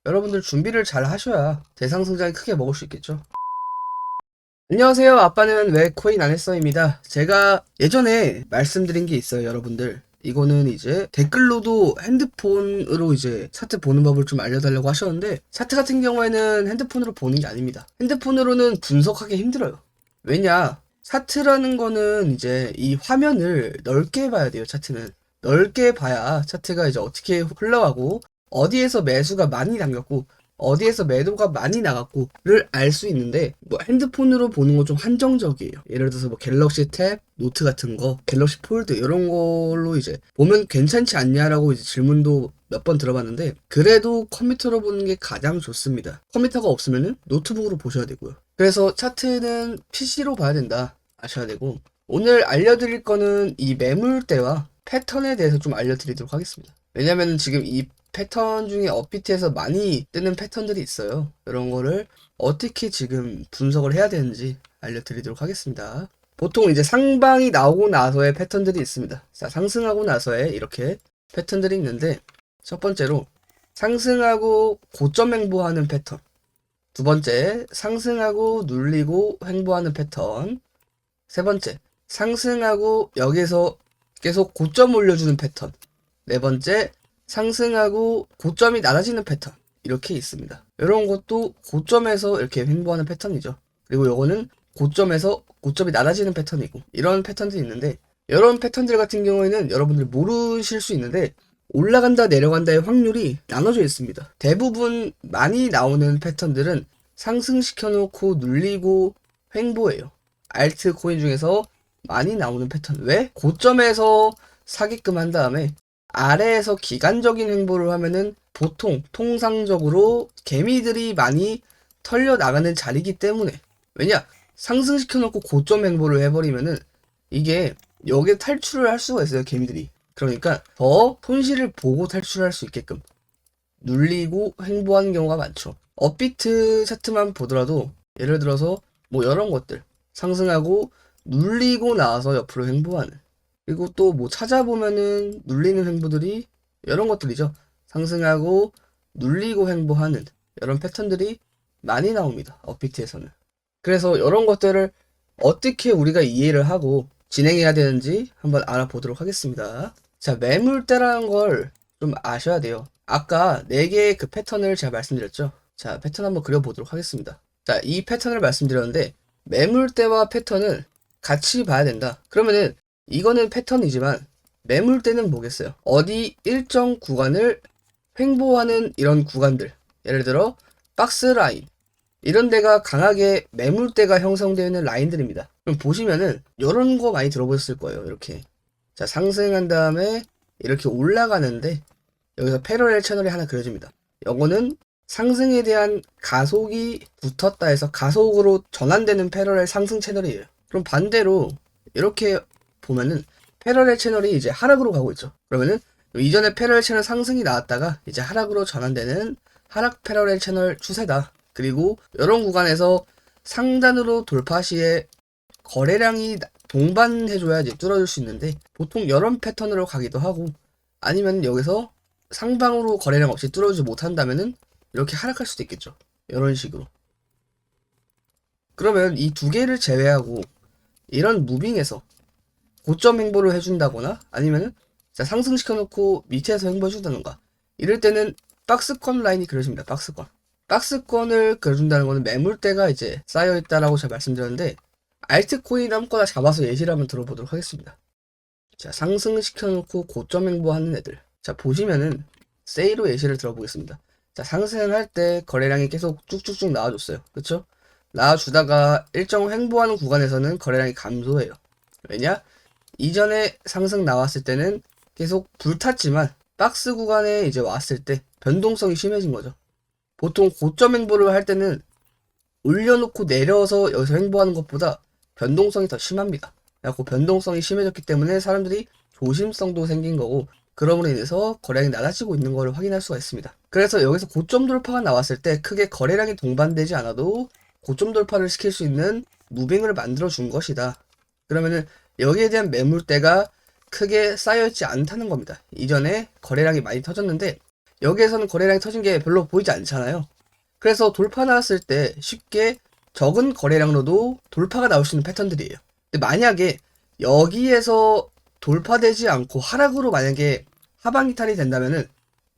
여러분들 준비를 잘 하셔야 대상승장이 크게 먹을 수 있겠죠. 안녕하세요. 아빠는 왜 코인 안 했어입니다. 제가 예전에 말씀드린 게 있어요, 여러분들. 이거는 이제 댓글로도 핸드폰으로 이제 차트 보는 법을 좀 알려달라고 하셨는데, 차트 같은 경우에는 핸드폰으로 보는 게 아닙니다. 핸드폰으로는 분석하기 힘들어요. 왜냐? 차트라는 거는 이제 이 화면을 넓게 봐야 돼요, 차트는. 넓게 봐야 차트가 이제 어떻게 흘러가고, 어디에서 매수가 많이 담겼고, 어디에서 매도가 많이 나갔고를 알 수 있는데, 뭐 핸드폰으로 보는 건 좀 한정적이에요. 예를 들어서 뭐 갤럭시 탭, 노트 같은 거, 갤럭시 폴드 이런 걸로 이제 보면 괜찮지 않냐라고 이제 질문도 몇 번 들어봤는데, 그래도 컴퓨터로 보는 게 가장 좋습니다. 컴퓨터가 없으면은 노트북으로 보셔야 되고요. 그래서 차트는 PC로 봐야 된다 아셔야 되고, 오늘 알려드릴 거는 이 매물대와 패턴에 대해서 좀 알려드리도록 하겠습니다. 왜냐면 지금 이 패턴 중에 업비트에서 많이 뜨는 패턴들이 있어요. 이런 거를 어떻게 지금 분석을 해야 되는지 알려드리도록 하겠습니다. 보통 이제 상방이 나오고 나서의 패턴들이 있습니다. 자, 상승하고 나서의 이렇게 패턴들이 있는데, 첫 번째로 상승하고 고점 횡보하는 패턴, 두 번째 상승하고 눌리고 횡보하는 패턴, 세 번째 상승하고 여기서 계속 고점 올려주는 패턴, 네 번째 상승하고 고점이 낮아지는 패턴, 이렇게 있습니다. 이런 것도 고점에서 이렇게 횡보하는 패턴이죠. 그리고 요거는 고점에서 고점이 낮아지는 패턴이고, 이런 패턴들이 있는데, 이런 패턴들 같은 경우에는 여러분들 모르실 수 있는데 올라간다 내려간다의 확률이 나눠져 있습니다. 대부분 많이 나오는 패턴들은 상승시켜 놓고 눌리고 횡보예요. 알트 코인 중에서 많이 나오는 패턴. 왜? 고점에서 사기끔 한 다음에 아래에서 기간적인 횡보를 하면은 보통 통상적으로 개미들이 많이 털려 나가는 자리이기 때문에. 왜냐? 상승시켜 놓고 고점 횡보를 해버리면은 이게 여기에 탈출을 할 수가 있어요, 개미들이. 그러니까 더 손실을 보고 탈출할 수 있게끔 눌리고 횡보하는 경우가 많죠. 업비트 차트만 보더라도 예를 들어서 뭐 이런 것들 상승하고 눌리고 나와서 옆으로 횡보하는, 그리고 또 뭐 찾아보면은 눌리는 횡보들이 이런 것들이죠. 상승하고 눌리고 횡보하는 이런 패턴들이 많이 나옵니다, 업비트에서는. 그래서 이런 것들을 어떻게 우리가 이해를 하고 진행해야 되는지 한번 알아보도록 하겠습니다. 자, 매물대라는 걸 좀 아셔야 돼요. 아까 4개의 그 패턴을 제가 말씀드렸죠. 자, 패턴 한번 그려보도록 하겠습니다. 자, 이 패턴을 말씀드렸는데, 매물대와 패턴을 같이 봐야 된다. 그러면은 이거는 패턴이지만 매물대는 뭐겠어요? 어디 일정 구간을 횡보하는 이런 구간들, 예를 들어 박스 라인, 이런 데가 강하게 매물대가 형성되어 있는 라인들입니다. 그럼 보시면은 이런 거 많이 들어보셨을 거예요. 이렇게, 자, 상승한 다음에 이렇게 올라가는데 여기서 패러렐 채널이 하나 그려집니다. 요거는 상승에 대한 가속이 붙었다 해서 가속으로 전환되는 패러렐 상승 채널이에요. 그럼 반대로 이렇게 보면은 패러렐 채널이 이제 하락으로 가고 있죠. 그러면은 이전에 패러렐 채널 상승이 나왔다가 이제 하락으로 전환되는 하락 패러렐 채널 추세다. 그리고 이런 구간에서 상단으로 돌파 시에 거래량이 동반해줘야 이제 뚫어줄 수 있는데, 보통 이런 패턴으로 가기도 하고, 아니면 여기서 상방으로 거래량 없이 뚫어주지 못한다면은 이렇게 하락할 수도 있겠죠. 이런 식으로. 그러면 이 두 개를 제외하고 이런 무빙에서 고점 횡보를 해준다거나 아니면은 자, 상승시켜 놓고 밑에서 횡보해준다던가, 이럴 때는 박스권 라인이 그려집니다. 박스권. 박스권을 그려준다는 거는 매물대가 이제 쌓여있다라고 제가 말씀드렸는데, 알트코인 아무거나 잡아서 예시를 한번 들어보도록 하겠습니다. 자, 상승시켜 놓고 고점 횡보하는 애들. 자, 보시면은 세이로 예시를 들어보겠습니다. 자, 상승할 때 거래량이 계속 쭉쭉쭉 나와줬어요. 그쵸? 나와주다가 일정 횡보하는 구간에서는 거래량이 감소해요. 왜냐? 이전에 상승 나왔을 때는 계속 불탔지만 박스 구간에 이제 왔을 때 변동성이 심해진 거죠. 보통 고점 횡보를 할 때는 올려놓고 내려서 여기서 횡보하는 것보다 변동성이 더 심합니다. 그래갖고 변동성이 심해졌기 때문에 사람들이 조심성도 생긴 거고, 그럼으로 인해서 거래량이 낮아지고 있는 것을 확인할 수가 있습니다. 그래서 여기서 고점 돌파가 나왔을 때 크게 거래량이 동반되지 않아도 고점 돌파를 시킬 수 있는 무빙을 만들어 준 것이다. 그러면은 여기에 대한 매물대가 크게 쌓여있지 않다는 겁니다. 이전에 거래량이 많이 터졌는데 여기에서는 거래량이 터진 게 별로 보이지 않잖아요. 그래서 돌파 나왔을 때 쉽게 적은 거래량으로도 돌파가 나올 수 있는 패턴들이에요. 근데 만약에 여기에서 돌파되지 않고 하락으로 만약에 하방 이탈이 된다면은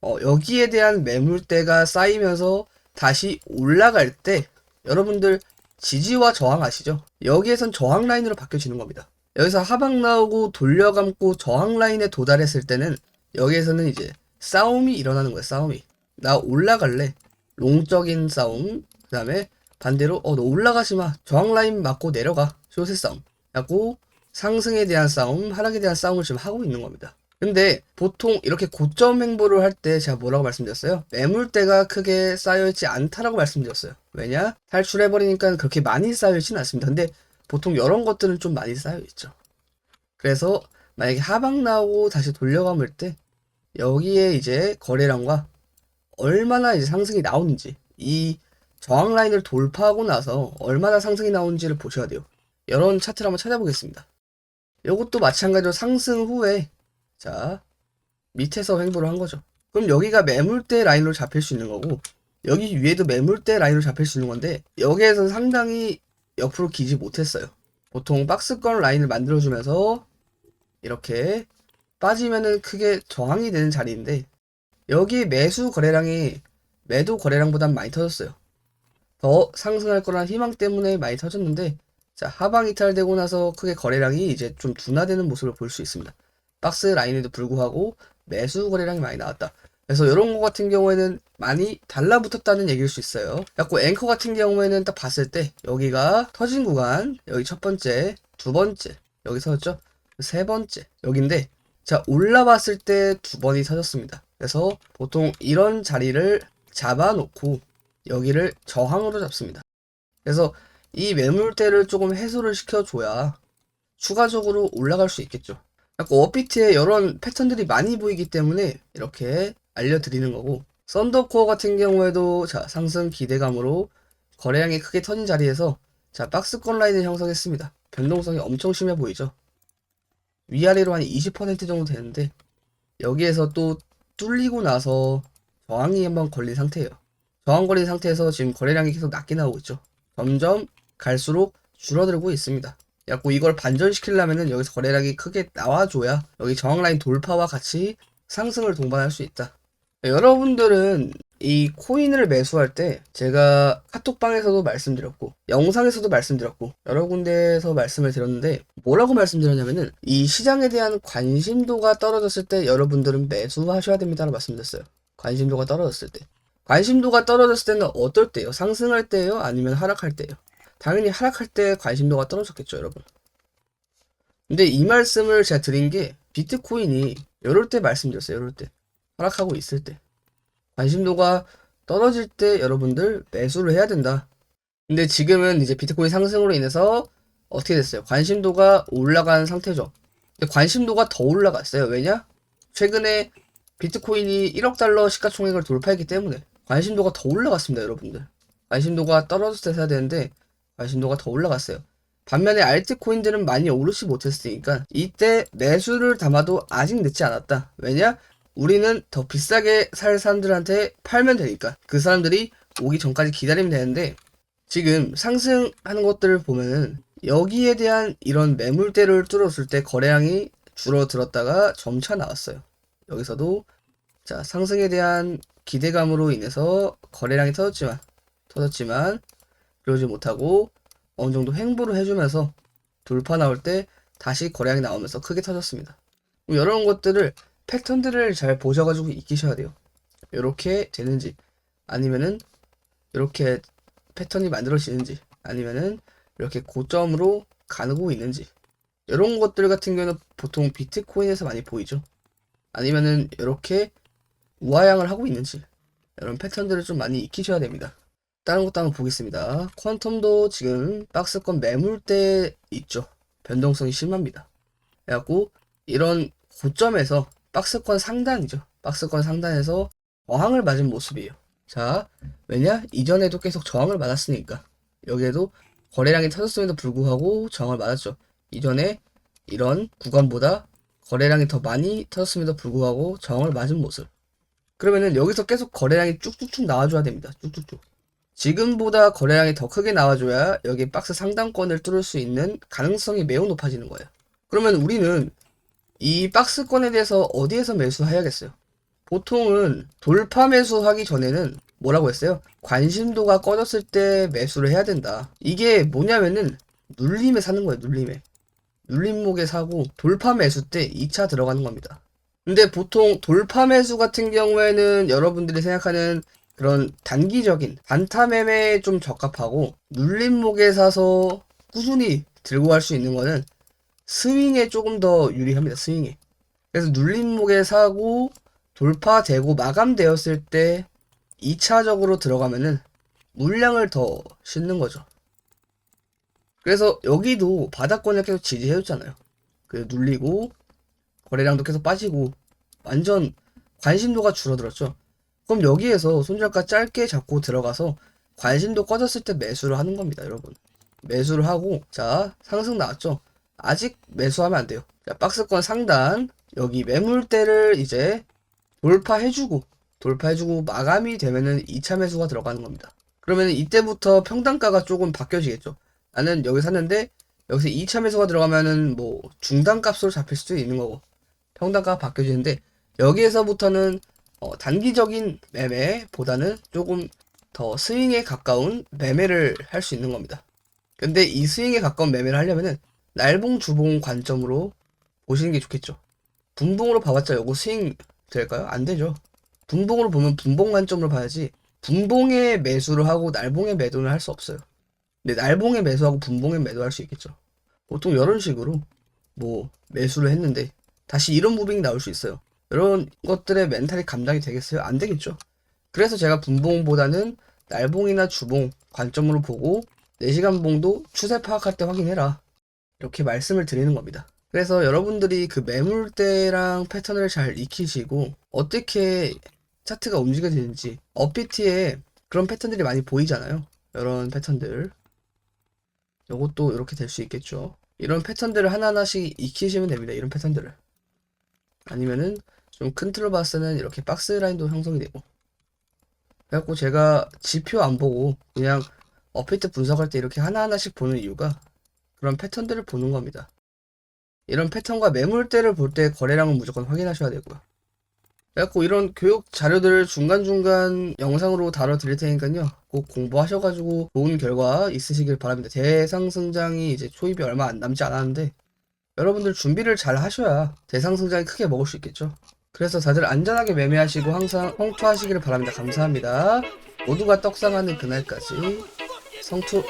여기에 대한 매물대가 쌓이면서 다시 올라갈 때 여러분들 지지와 저항 아시죠? 여기에선 저항 라인으로 바뀌어지는 겁니다. 여기서 하방 나오고 돌려감고 저항 라인에 도달했을 때는 여기에서는 이제 싸움이 일어나는 거예요. 싸움이. 나 올라갈래. 롱적인 싸움. 그 다음에 반대로 너 올라가지 마. 저항 라인 맞고 내려가. 쇼세 싸움. 하고 상승에 대한 싸움, 하락에 대한 싸움을 지금 하고 있는 겁니다. 근데 보통 이렇게 고점 행보를 할 때 제가 뭐라고 말씀드렸어요? 매물대가 크게 쌓여있지 않다라고 말씀드렸어요. 왜냐? 탈출해버리니까 그렇게 많이 쌓여있지는 않습니다. 근데 보통 이런 것들은 좀 많이 쌓여있죠. 그래서 만약에 하방 나오고 다시 돌려감을 때 여기에 이제 거래량과 얼마나 이제 상승이 나오는지, 이 저항 라인을 돌파하고 나서 얼마나 상승이 나오는지를 보셔야 돼요. 이런 차트를 한번 찾아보겠습니다. 이것도 마찬가지로 상승 후에 자 밑에서 횡보를 한 거죠. 그럼 여기가 매물대 라인으로 잡힐 수 있는 거고 여기 위에도 매물대 라인으로 잡힐 수 있는 건데 여기에서 상당히 옆으로 기지 못했어요. 보통 박스권 라인을 만들어주면서 이렇게 빠지면은 크게 저항이 되는 자리인데 여기 매수 거래량이 매도 거래량보단 많이 터졌어요. 더 상승할 거라는 희망 때문에 많이 터졌는데 자 하방 이탈되고 나서 크게 거래량이 이제 좀 둔화되는 모습을 볼 수 있습니다. 박스 라인에도 불구하고 매수 거래량이 많이 나왔다. 그래서 이런 거 같은 경우에는 많이 달라붙었다는 얘기일 수 있어요. 그래서 앵커 같은 경우에는 딱 봤을 때 여기가 터진 구간 여기 첫 번째, 두 번째 여기 터졌죠? 세 번째 여기인데 자 올라왔을 때 두 번이 터졌습니다. 그래서 보통 이런 자리를 잡아놓고 여기를 저항으로 잡습니다. 그래서 이 매물대를 조금 해소를 시켜줘야 추가적으로 올라갈 수 있겠죠. 업비트에 이런 패턴들이 많이 보이기 때문에 이렇게 알려드리는 거고 썬더코어 같은 경우에도 자 상승 기대감으로 거래량이 크게 터진 자리에서 자 박스권 라인을 형성했습니다. 변동성이 엄청 심해 보이죠. 위아래로 한 20% 정도 되는데 여기에서 또 뚫리고 나서 저항이 한번 걸린 상태예요. 저항 걸린 상태에서 지금 거래량이 계속 낮게 나오고 있죠. 점점 갈수록 줄어들고 있습니다. 그래갖고 이걸 반전시키려면은 여기서 거래량이 크게 나와줘야 여기 저항라인 돌파와 같이 상승을 동반할 수 있다. 여러분들은 이 코인을 매수할 때 제가 카톡방에서도 말씀드렸고 영상에서도 말씀드렸고 여러 군데에서 말씀을 드렸는데 뭐라고 말씀드렸냐면은 이 시장에 대한 관심도가 떨어졌을 때 여러분들은 매수하셔야 됩니다라고 말씀드렸어요. 관심도가 떨어졌을 때. 관심도가 떨어졌을 때는 어떨 때요? 상승할 때요? 아니면 하락할 때요? 당연히 하락할 때 관심도가 떨어졌겠죠, 여러분. 근데 이 말씀을 제가 드린 게 비트코인이 이럴 때 말씀드렸어요. 이럴 때. 하락하고 있을 때. 관심도가 떨어질 때 여러분들 매수를 해야 된다. 근데 지금은 이제 비트코인 상승으로 인해서 어떻게 됐어요? 관심도가 올라간 상태죠. 근데 관심도가 더 올라갔어요. 왜냐? 최근에 비트코인이 1억 달러 시가총액을 돌파했기 때문에 관심도가 더 올라갔습니다, 여러분들. 관심도가 떨어졌을 때 사야 되는데 관심도가 더 올라갔어요. 반면에 알트코인들은 많이 오르지 못했으니까 이때 매수를 담아도 아직 늦지 않았다. 왜냐? 우리는 더 비싸게 살 사람들한테 팔면 되니까 그 사람들이 오기 전까지 기다리면 되는데 지금 상승하는 것들을 보면은 여기에 대한 이런 매물대를 뚫었을 때 거래량이 줄어들었다가 점차 나왔어요. 여기서도 자 상승에 대한 기대감으로 인해서 거래량이 터졌지만 그러지 못하고 어느 정도 횡보를 해주면서 돌파 나올 때 다시 거래량이 나오면서 크게 터졌습니다. 이런 것들을 패턴들을 잘 보셔가지고 익히셔야 돼요. 이렇게 되는지 아니면은 이렇게 패턴이 만들어지는지 아니면은 이렇게 고점으로 가고 있는지 이런 것들 같은 경우는 보통 비트코인에서 많이 보이죠. 아니면은 이렇게 우하향을 하고 있는지 이런 패턴들을 좀 많이 익히셔야 됩니다. 다른 것도 한번 보겠습니다. 퀀텀도 지금 박스권 매물대 있죠. 변동성이 심합니다. 그래갖고 이런 고점에서 박스권 상단이죠. 박스권 상단에서 저항을 맞은 모습이에요. 자, 왜냐? 이전에도 계속 저항을 맞았으니까. 여기에도 거래량이 터졌음에도 불구하고 저항을 맞았죠. 이전에 이런 구간보다 거래량이 더 많이 터졌음에도 불구하고 저항을 맞은 모습. 그러면은 여기서 계속 거래량이 쭉쭉쭉 나와줘야 됩니다. 쭉쭉쭉. 지금보다 거래량이 더 크게 나와줘야 여기 박스 상단권을 뚫을 수 있는 가능성이 매우 높아지는 거예요. 그러면 우리는 이 박스권에 대해서 어디에서 매수해야겠어요? 보통은 돌파 매수하기 전에는 뭐라고 했어요? 관심도가 꺼졌을 때 매수를 해야 된다. 이게 뭐냐면은 눌림에 사는 거예요. 눌림에. 눌림목에 사고 돌파 매수 때 2차 들어가는 겁니다. 근데 보통 돌파 매수 같은 경우에는 여러분들이 생각하는 그런 단기적인 단타 매매에 좀 적합하고, 눌림목에 사서 꾸준히 들고 갈 수 있는 거는 스윙에 조금 더 유리합니다. 스윙에. 그래서 눌림목에 사고 돌파되고 마감되었을 때 2차적으로 들어가면은 물량을 더 싣는 거죠. 그래서 여기도 바닥권을 계속 지지해줬잖아요. 그 눌리고 거래량도 계속 빠지고 완전 관심도가 줄어들었죠. 그럼 여기에서 손절가 짧게 잡고 들어가서 관심도 꺼졌을 때 매수를 하는 겁니다, 여러분. 매수를 하고, 자, 상승 나왔죠? 아직 매수하면 안 돼요. 자, 박스권 상단, 여기 매물대를 이제 돌파해주고 마감이 되면은 2차 매수가 들어가는 겁니다. 그러면 이때부터 평단가가 조금 바뀌어지겠죠. 나는 여기 샀는데 여기서 2차 매수가 들어가면은 뭐 중단값으로 잡힐 수도 있는 거고, 평단가가 바뀌어지는데 여기에서부터는 단기적인 매매보다는 조금 더 스윙에 가까운 매매를 할 수 있는 겁니다. 근데 이 스윙에 가까운 매매를 하려면은 날봉 주봉 관점으로 보시는 게 좋겠죠. 분봉으로 봐봤자 요거 스윙 될까요? 안 되죠. 분봉으로 보면 분봉 관점으로 봐야지, 분봉에 매수를 하고 날봉에 매도는 할 수 없어요. 근데 날봉에 매수하고 분봉에 매도할 수 있겠죠. 보통 이런 식으로 뭐 매수를 했는데 다시 이런 무빙이 나올 수 있어요. 이런 것들의 멘탈이 감당이 되겠어요? 안 되겠죠. 그래서 제가 분봉보다는 날봉이나 주봉 관점으로 보고 4시간 봉도 추세 파악할 때 확인해라, 이렇게 말씀을 드리는 겁니다. 그래서 여러분들이 그 매물대랑 패턴을 잘 익히시고 어떻게 차트가 움직여지는지, 업비트에 그런 패턴들이 많이 보이잖아요. 이런 패턴들, 요것도 이렇게 될 수 있겠죠. 이런 패턴들을 하나하나씩 익히시면 됩니다. 이런 패턴들을. 아니면은 좀 큰 틀로 봤을 때는 이렇게 박스 라인도 형성이 되고. 그래갖고 제가 지표 안 보고 그냥 업비트 분석할 때 이렇게 하나하나씩 보는 이유가 그런 패턴들을 보는 겁니다. 이런 패턴과 매물대를 볼 때 거래량은 무조건 확인하셔야 되고요. 그래갖고 이런 교육 자료들을 중간중간 영상으로 다뤄드릴 테니까요, 꼭 공부하셔가지고 좋은 결과 있으시길 바랍니다. 대상승장이 이제 초입이 얼마 안 남지 않았는데 여러분들 준비를 잘 하셔야 대상승장이 크게 먹을 수 있겠죠. 그래서 다들 안전하게 매매하시고 항상 성투하시기를 바랍니다. 감사합니다. 모두가 떡상하는 그날까지 성투.